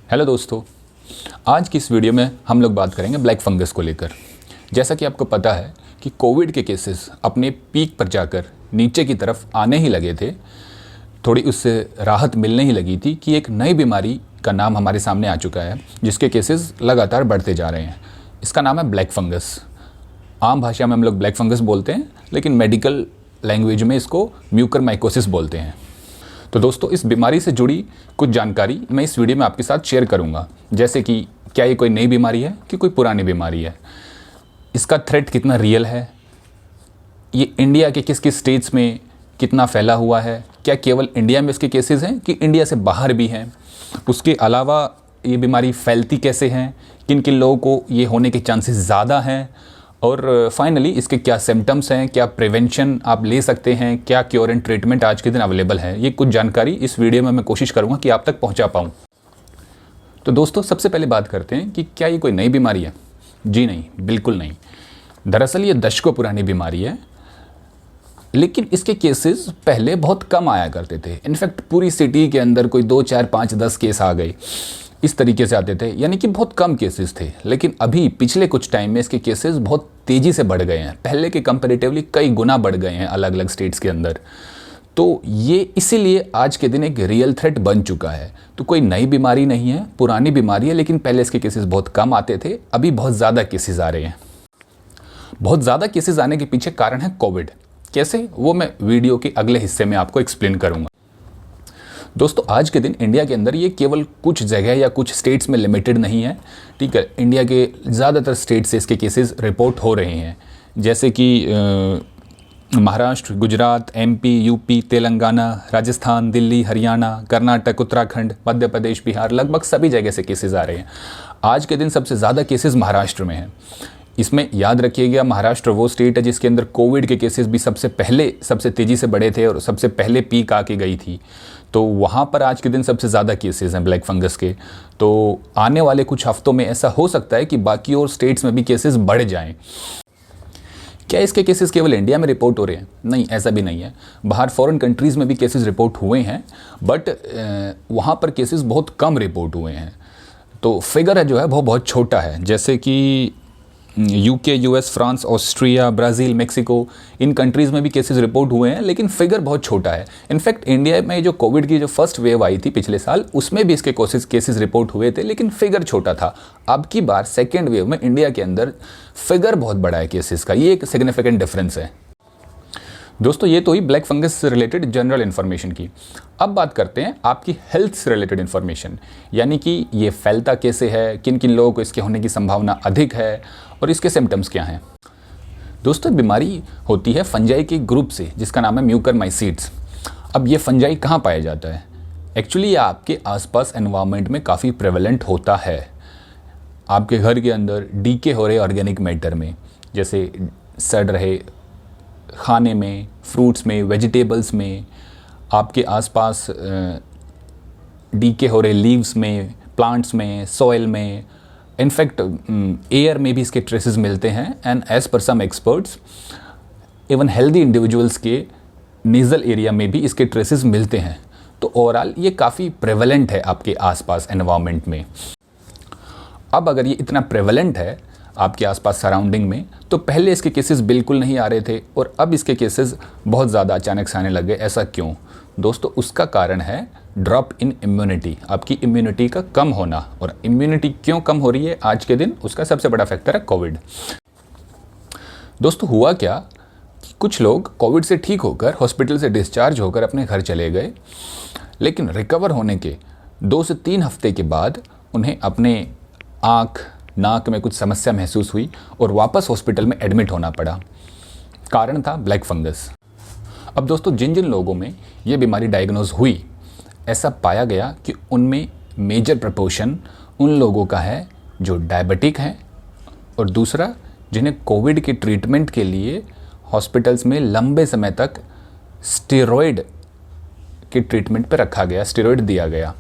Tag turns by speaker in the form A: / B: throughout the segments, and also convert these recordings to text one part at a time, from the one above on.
A: Hello दोस्तों, आज की इस वीडियो में हम लोग बात करेंगे ब्लैक फंगस को लेकर। जैसा कि आपको पता है कि कोविड के केसेस अपने पीक पर जाकर नीचे की तरफ आने ही लगे थे, थोड़ी उससे राहत मिलने ही लगी थी कि एक नई बीमारी का नाम हमारे सामने आ चुका है जिसके केसेस लगातार बढ़ते जा रहे हैं। इसका नाम है ब्लैक फंगस। आम भाषा में हम लोग ब्लैक फंगस बोलते हैं, लेकिन मेडिकल लैंग्वेज में इसको म्यूकरमाइकोसिस बोलते हैं। तो दोस्तों, इस बीमारी से जुड़ी कुछ जानकारी मैं इस वीडियो में आपके साथ शेयर करूंगा, जैसे कि क्या ये कोई नई बीमारी है कि कोई पुरानी बीमारी है, इसका थ्रेट कितना रियल है, ये इंडिया के किस किस स्टेट्स में कितना फैला हुआ है, क्या केवल इंडिया में इसके केसेस हैं कि इंडिया से बाहर भी हैं, उसके अलावा ये बीमारी फैलती कैसे हैं, किन किन लोगों को ये होने के चांसेस ज़्यादा हैं, और फाइनली इसके क्या सिम्टम्स हैं, क्या प्रिवेंशन आप ले सकते हैं, क्या क्योर एंड ट्रीटमेंट आज के दिन अवेलेबल है। ये कुछ जानकारी इस वीडियो में मैं कोशिश करूंगा कि आप तक पहुंचा पाऊं। तो दोस्तों, सबसे पहले बात करते हैं कि क्या ये कोई नई बीमारी है। जी नहीं, बिल्कुल नहीं। दरअसल ये दशकों पुरानी बीमारी है, लेकिन इसके केसेस पहले बहुत कम आया करते थे। इनफैक्ट पूरी सिटी के अंदर कोई 2, 4, 5, 10 केस आ गए, इस तरीके से आते थे, यानी कि बहुत कम केसेस थे। लेकिन अभी पिछले कुछ टाइम में इसके केसेस बहुत तेज़ी से बढ़ गए हैं, पहले के कंपैरेटिवली कई गुना बढ़ गए हैं अलग अलग स्टेट्स के अंदर। तो ये इसीलिए आज के दिन एक रियल थ्रेट बन चुका है। तो कोई नई बीमारी नहीं है, पुरानी बीमारी है, लेकिन पहले इसके केसेस बहुत कम आते थे, अभी बहुत ज़्यादा केसेस आ रहे हैं। बहुत ज़्यादा केसेस आने के पीछे कारण है कोविड। कैसे, वो मैं वीडियो के अगले हिस्से में आपको एक्सप्लेन करूँगा। दोस्तों, आज के दिन इंडिया के अंदर ये केवल कुछ जगह या कुछ स्टेट्स में लिमिटेड नहीं है, ठीक है। इंडिया के ज़्यादातर स्टेट से इसके केसेस रिपोर्ट हो रहे हैं, जैसे कि महाराष्ट्र, गुजरात, एमपी, यूपी, तेलंगाना, राजस्थान, दिल्ली, हरियाणा, कर्नाटक, उत्तराखंड, मध्य प्रदेश, बिहार, लगभग सभी जगह से केसेस आ रहे हैं। आज के दिन सबसे ज़्यादा केसेस महाराष्ट्र में हैं। इसमें याद रखिएगा, महाराष्ट्र वो स्टेट है जिसके अंदर कोविड के केसेस भी सबसे तेज़ी से बढ़े थे और सबसे पहले पीक आके गई थी। तो वहाँ पर आज के दिन सबसे ज़्यादा केसेस हैं ब्लैक फंगस के। तो आने वाले कुछ हफ्तों में ऐसा हो सकता है कि बाकी और स्टेट्स में भी केसेस बढ़ जाएं। क्या इसके केसेस केवल इंडिया में रिपोर्ट हो रहे हैं? नहीं, ऐसा भी नहीं है। बाहर फॉरेन कंट्रीज़ में भी केसेस रिपोर्ट हुए हैं, बट वहाँ पर केसेस बहुत कम रिपोर्ट हुए हैं। तो फिगर है जो है वो बहुत छोटा है, जैसे कि UK, US, France, Austria, Brazil, Mexico, इन कंट्रीज़ में भी केसेस रिपोर्ट हुए हैं, लेकिन फिगर बहुत छोटा है। इनफैक्ट इंडिया में जो कोविड की जो फर्स्ट वेव आई थी पिछले साल, उसमें भी इसके केसेस रिपोर्ट हुए थे, लेकिन फिगर छोटा था। अब की बार सेकेंड वेव में इंडिया के अंदर फिगर बहुत बड़ा है केसेस का, ये एक सिग्निफिकेंट डिफरेंस है। दोस्तों, ये तो ही ब्लैक फंगस से रिलेटेड जनरल इन्फॉर्मेशन की। अब बात करते हैं आपकी हेल्थ से रिलेटेड इन्फॉर्मेशन, यानी कि ये फैलता कैसे है, किन किन लोगों को इसके होने की संभावना अधिक है और इसके सिम्टम्स क्या हैं। दोस्तों, बीमारी होती है फंजाई के ग्रुप से जिसका नाम है म्यूकरमाइसीट्स। अब ये फंजाई कहाँ पाया जाता है? एक्चुअली ये आपके आसपास एनवायरनमेंट में काफ़ी प्रेवलेंट होता है। आपके घर के अंदर डीके हो रहे ऑर्गेनिक मैटर में, जैसे सड़ रहे खाने में, फ्रूट्स में, वेजिटेबल्स में, आपके आसपास डीके हो रहे लीव्स में, प्लांट्स में, सॉइल में, इनफैक्ट एयर में भी इसके ट्रेसेस मिलते हैं। And as per some experts, even healthy individuals के नेज़ल एरिया में भी इसके ट्रेसेस मिलते हैं। तो ओवरऑल ये काफ़ी प्रेवलेंट है आपके आसपास एनवायरनमेंट में। अब अगर ये इतना प्रेवलेंट है आपके आसपास सराउंडिंग में, तो पहले इसके केसेस बिल्कुल नहीं आ रहे थे और अब इसके केसेस बहुत ज़्यादा अचानक से आने लगे। ऐसा क्यों? दोस्तों, उसका कारण है ड्रॉप इन इम्यूनिटी, आपकी इम्यूनिटी का कम होना। और इम्यूनिटी क्यों कम हो रही है आज के दिन, उसका सबसे बड़ा फैक्टर है कोविड। दोस्तों, हुआ क्या कि कुछ लोग कोविड से ठीक होकर हॉस्पिटल से डिस्चार्ज होकर अपने घर चले गए, लेकिन रिकवर होने के 2 से 3 हफ्ते के बाद उन्हें अपने आँख, नाक में कुछ समस्या महसूस हुई और वापस हॉस्पिटल में एडमिट होना पड़ा। कारण था ब्लैक फंगस। अब दोस्तों, जिन जिन लोगों में ये बीमारी डायग्नोज हुई, ऐसा पाया गया कि उनमें मेजर प्रपोर्शन उन लोगों का है जो डायबिटिक हैं, और दूसरा जिन्हें कोविड के ट्रीटमेंट के लिए हॉस्पिटल्स में लंबे समय तक स्टेरॉयड के ट्रीटमेंट पर रखा गया, स्टेरॉयड दिया गया।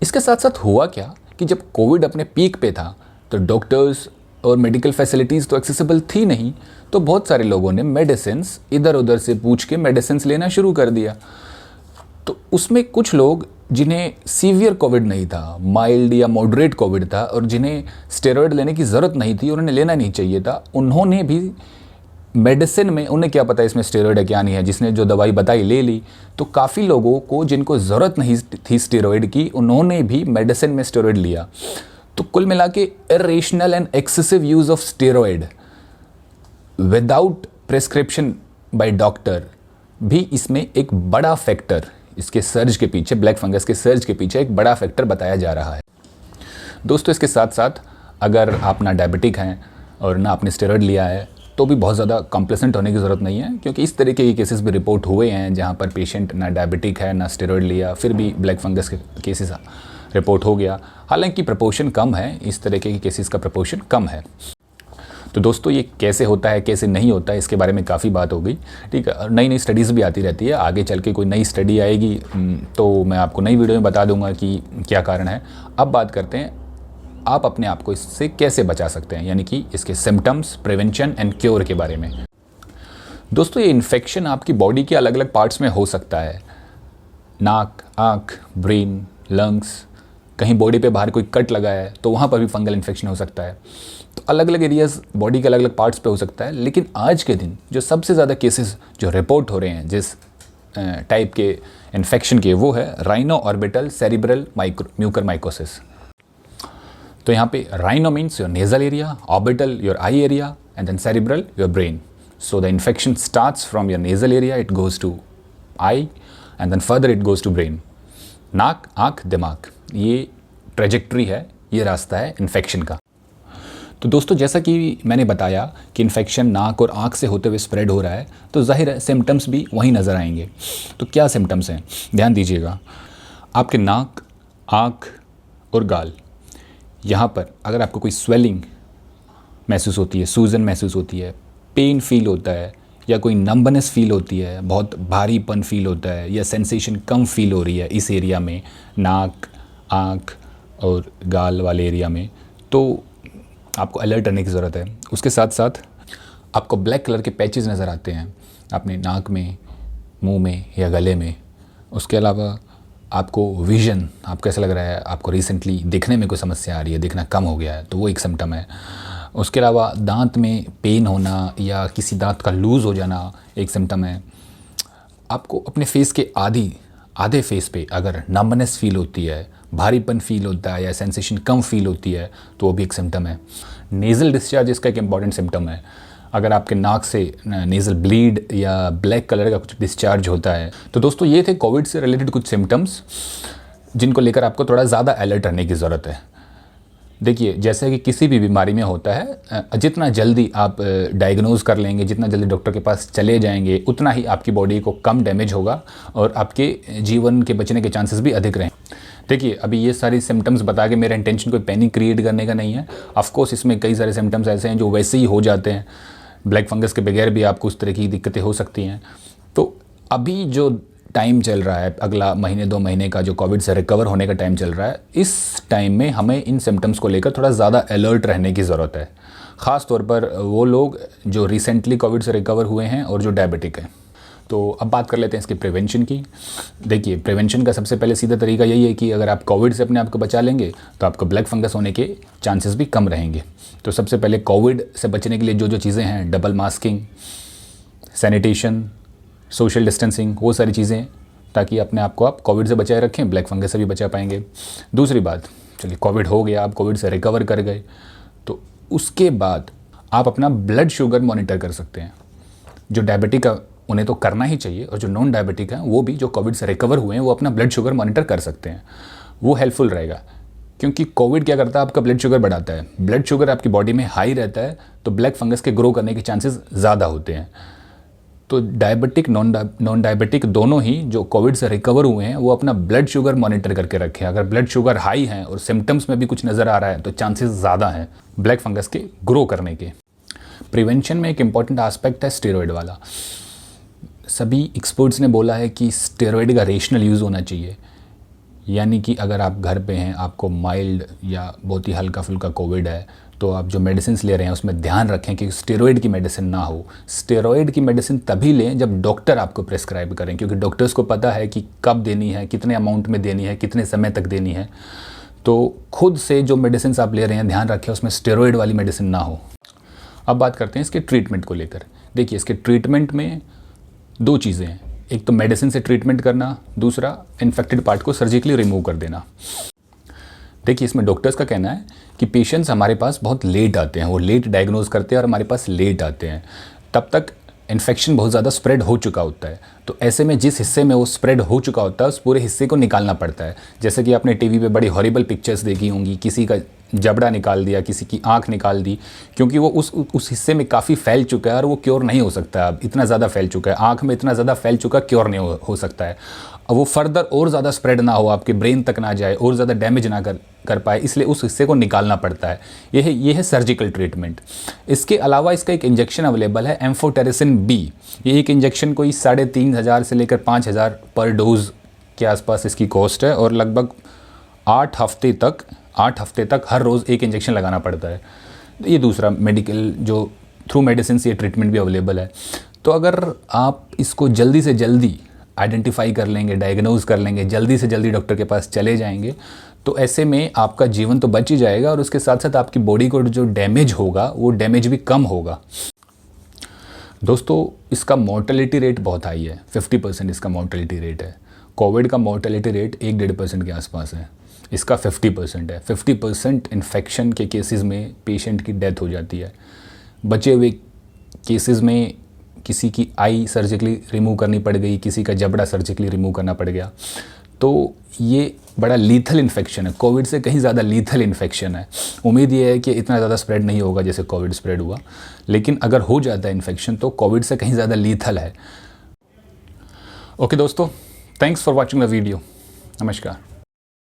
A: इसके साथ साथ हुआ क्या कि जब कोविड अपने पीक पे था तो डॉक्टर्स और मेडिकल फैसिलिटीज़ तो एक्सेसिबल थी नहीं, तो बहुत सारे लोगों ने मेडिसिन्स इधर उधर से पूछ के मेडिसिन्स लेना शुरू कर दिया। तो उसमें कुछ लोग जिन्हें सीवियर कोविड नहीं था, माइल्ड या मॉडरेट कोविड था, और जिन्हें स्टेरॉयड लेने की ज़रूरत नहीं थी और उन्हें लेना नहीं चाहिए था, उन्होंने भी मेडिसिन में, उन्हें क्या पता इसमें स्टेरॉयड है क्या नहीं है, जिसने जो दवाई बताई ले ली। तो काफ़ी लोगों को जिनको ज़रूरत नहीं थी स्टेरॉयड की, उन्होंने भी मेडिसिन में स्टेरॉयड लिया। तो कुल मिला के irrational and excessive use of steroid without prescription by doctor भी इसमें एक बड़ा फैक्टर, इसके सर्ज के पीछे, ब्लैक फंगस के सर्ज के पीछे एक बड़ा फैक्टर बताया जा रहा है। दोस्तों, इसके साथ साथ अगर आप ना डायबिटिक हैं और ना आपने स्टेरॉयड लिया है तो भी बहुत ज़्यादा कॉम्प्लेसेंट होने की ज़रूरत नहीं है, क्योंकि इस तरीके के केसेस भी रिपोर्ट हुए हैं जहाँ पर पेशेंट ना डायबिटिक है ना स्टेरॉयड लिया, फिर भी ब्लैक फंगस के केसेस रिपोर्ट हो गया। हालांकि प्रपोर्शन कम है, इस तरीके के केसेस का प्रपोर्शन कम है। तो दोस्तों, ये कैसे होता है कैसे नहीं होता है इसके बारे में काफ़ी बात हो गई, ठीक है। और नई नई स्टडीज़ भी आती रहती है, आगे चल के कोई नई स्टडी आएगी तो मैं आपको नई वीडियो में बता दूंगा कि क्या कारण है। अब बात करते हैं आप अपने आप को इससे कैसे बचा सकते हैं, यानी कि इसके सिम्टम्स, प्रिवेंशन एंड क्योर के बारे में। दोस्तों, ये इन्फेक्शन आपकी बॉडी के अलग अलग पार्ट्स में हो सकता है, नाक, आँख, ब्रेन, लंग्स, कहीं बॉडी पे बाहर कोई कट लगा है तो वहाँ पर भी फंगल इन्फेक्शन हो सकता है। तो अलग अलग एरियाज बॉडी के अलग अलग पार्ट्स पे हो सकता है। लेकिन आज के दिन जो सबसे ज़्यादा केसेस जो रिपोर्ट हो रहे हैं जिस टाइप के इन्फेक्शन के, वो है राइनो ऑर्बिटल सेरिब्रल म्यूकरमाइकोसिस। तो यहाँ पे rhino means your nasal area, orbital your eye area, and then cerebral your brain. So the infection starts from your nasal area, it goes to eye and then further it goes to brain. नाक, आँख, दिमाग, ये trajectory है, ये रास्ता है infection का। तो दोस्तों, जैसा कि मैंने बताया कि इन्फेक्शन नाक और आँख से होते हुए स्प्रेड हो रहा है, तो जाहिर है सिम्टम्स भी वहीं नज़र आएंगे। तो क्या सिम्टम्स हैं, ध्यान दीजिएगा। आपके नाक, आँख और गाल, यहाँ पर अगर आपको कोई स्वेलिंग महसूस होती है, सूजन महसूस होती है, पेन फील होता है, या कोई नंबनेस फील होती है, बहुत भारीपन फील होता है, या सेंसेशन कम फील हो रही है इस एरिया में, नाक, आँख और गाल वाले एरिया में, तो आपको अलर्ट रहने की ज़रूरत है। उसके साथ साथ आपको ब्लैक कलर के पैचेस नज़र आते हैं अपने नाक में, मुंह में या गले में। उसके अलावा आपको विज़न, आपको ऐसा लग रहा है आपको रिसेंटली दिखने में कोई समस्या आ रही है, दिखना कम हो गया है, तो वो एक सिम्टम है। उसके अलावा दांत में पेन होना या किसी दांत का लूज़ हो जाना एक सिम्टम है। आपको अपने फेस के आधे फेस पे अगर नंबनेस फील होती है, भारीपन फील होता है या सेंसेशन कम फील होती है, तो वो भी एक सिम्टम है। नेज़ल डिस्चार्ज इसका एक इम्पॉर्टेंट सिम्टम है। अगर आपके नाक से नेज़ल ब्लीड या ब्लैक कलर का कुछ डिस्चार्ज होता है। तो दोस्तों, ये थे कोविड से रिलेटेड कुछ सिम्टम्स जिनको लेकर आपको थोड़ा ज़्यादा अलर्ट रहने की ज़रूरत है। देखिए, जैसे कि किसी भी बीमारी में होता है, जितना जल्दी आप डायग्नोज कर लेंगे, जितना जल्दी डॉक्टर के पास चले जाएंगे, उतना ही आपकी बॉडी को कम डैमेज होगा और आपके जीवन के बचने के चांसेस भी अधिक रहें। देखिए, अभी ये सारी सिम्टम्स बता के मेरा इंटेंशन कोई पैनिक क्रिएट करने का नहीं है। ऑफकोर्स इसमें कई सारे सिम्टम्स ऐसे हैं जो वैसे ही हो जाते हैं, ब्लैक फंगस के बगैर भी आपको उस तरह की दिक्कतें हो सकती हैं। तो अभी जो टाइम चल रहा है, अगला महीने 2 महीने का जो कोविड से रिकवर होने का टाइम चल रहा है, इस टाइम में हमें इन सिम्टम्स को लेकर थोड़ा ज़्यादा अलर्ट रहने की ज़रूरत है। ख़ास तौर पर वो लोग जो रिसेंटली कोविड से रिकवर हुए हैं और जो डायबिटिक हैं। तो अब बात कर लेते हैं इसके प्रिवेंशन की। देखिए, प्रिवेंशन का सबसे पहले सीधा तरीका यही है कि अगर आप कोविड से अपने आप को बचा लेंगे तो आपको ब्लैक फंगस होने के चांसेस भी कम रहेंगे। तो सबसे पहले कोविड से बचने के लिए जो जो चीज़ें हैं, double masking, sanitation, social distancing, वो सारी चीज़ें, ताकि अपने आप को आप कोविड से बचाए रखें, ब्लैक फंगस से भी बचा पाएंगे। दूसरी बात, चलिए कोविड हो गया, आप कोविड से रिकवर कर गए, तो उसके बाद आप अपना ब्लड शुगर मॉनिटर कर सकते हैं। जो डायबिटिक है उन्हें तो करना ही चाहिए, और जो नॉन डायबिटिक हैं वो भी, जो कोविड से रिकवर हुए हैं, वो अपना ब्लड शुगर मॉनिटर कर सकते हैं। वो हेल्पफुल रहेगा, क्योंकि कोविड क्या करता है, आपका ब्लड शुगर बढ़ाता है। ब्लड शुगर आपकी बॉडी में हाई रहता है तो ब्लैक फंगस के ग्रो करने के चांसेस ज़्यादा होते हैं। तो डायबिटिक, नॉन डायबिटिक दोनों ही जो कोविड से रिकवर हुए हैं, वो अपना ब्लड शुगर मॉनिटर करके रखें। अगर ब्लड शुगर हाई है और सिम्टम्स में भी कुछ नज़र आ रहा है तो चांसेस ज़्यादा हैं ब्लैक फंगस के ग्रो करने के। प्रिवेंशन में एक इम्पॉर्टेंट एस्पेक्ट है स्टेरॉयड वाला। सभी एक्सपर्ट्स ने बोला है कि स्टेरॉयड का रेशनल यूज़ होना चाहिए, यानी कि अगर आप घर पे हैं, आपको माइल्ड या बहुत ही हल्का फुल्का कोविड है, तो आप जो मेडिसिन ले रहे हैं उसमें ध्यान रखें कि स्टेरॉइड की मेडिसिन ना हो। स्टेरॉइड की मेडिसिन तभी लें जब डॉक्टर आपको प्रेस्क्राइब करें, क्योंकि डॉक्टर्स को पता है कि कब देनी है, कितने अमाउंट में देनी है, कितने समय तक देनी है। तो खुद से जो मेडिसिन आप ले रहे हैं ध्यान रखें उसमें स्टेरॉइड वाली मेडिसिन ना हो। अब बात करते हैं इसके ट्रीटमेंट को लेकर। देखिए, इसके ट्रीटमेंट में दो चीज़ें हैं, एक तो मेडिसिन से ट्रीटमेंट करना, दूसरा इन्फेक्टेड पार्ट को सर्जिकली रिमूव कर देना। देखिए, इसमें डॉक्टर्स का कहना है कि पेशेंट्स हमारे पास बहुत लेट आते हैं, वो लेट डायग्नोज करते हैं और हमारे पास लेट आते हैं, तब तक इन्फेक्शन बहुत ज़्यादा स्प्रेड हो चुका होता है। तो ऐसे में जिस हिस्से में वो स्प्रेड हो चुका होता है उस पूरे हिस्से को निकालना पड़ता है। जैसे कि आपने टीवी पे बड़ी हॉरिबल पिक्चर्स देखी होंगी, किसी का जबड़ा निकाल दिया, किसी की आंख निकाल दी, क्योंकि वो उस हिस्से में काफ़ी फैल चुका है और वो क्योर नहीं हो सकता। अब इतना ज़्यादा फैल चुका है, आंख में इतना ज़्यादा फैल चुका, क्योर नहीं हो सकता है। अब वो फर्दर और ज़्यादा स्प्रेड ना हो, आपके ब्रेन तक ना जाए, और ज़्यादा डैमेज ना कर पाए, इसलिए उस हिस्से को निकालना पड़ता है। ये है सर्जिकल ट्रीटमेंट। इसके अलावा इसका एक इंजेक्शन अवेलेबल है, एम्फोटेरिसिन बी। ये एक इंजेक्शन कोई 3,500 से लेकर 5,000 पर डोज के आसपास इसकी कॉस्ट है, और लगभग 8 हफ्ते तक हर रोज़ एक इंजेक्शन लगाना पड़ता है। ये दूसरा मेडिकल जो थ्रू मेडिसिन ये ट्रीटमेंट भी अवेलेबल है। तो अगर आप इसको जल्दी से जल्दी आइडेंटिफाई कर लेंगे, डायग्नोज कर लेंगे, जल्दी से जल्दी डॉक्टर के पास चले जाएंगे, तो ऐसे में आपका जीवन तो बच ही जाएगा, और उसके साथ साथ आपकी बॉडी को जो डैमेज होगा वो डैमेज भी कम होगा। दोस्तों, इसका मोर्टेलिटी रेट बहुत हाई है, 50% इसका मोर्टेलिटी रेट है। कोविड का मोर्टेलिटी रेट 1-1.5% के आसपास है, इसका 50% है। 50% इन्फेक्शन के केसेस में पेशेंट की डेथ हो जाती है। बचे हुए केसेस में किसी की आई सर्जिकली रिमूव करनी पड़ गई, किसी का जबड़ा सर्जिकली रिमूव करना पड़ गया। तो ये बड़ा लीथल इन्फेक्शन है, कोविड से कहीं ज़्यादा लीथल इन्फेक्शन है। उम्मीद ये है कि इतना ज़्यादा स्प्रेड नहीं होगा जैसे कोविड स्प्रेड हुआ, लेकिन अगर हो जाता है इन्फेक्शन तो कोविड से कहीं ज़्यादा लीथल है। ओके दोस्तों, thanks for watching the video. नमस्कार।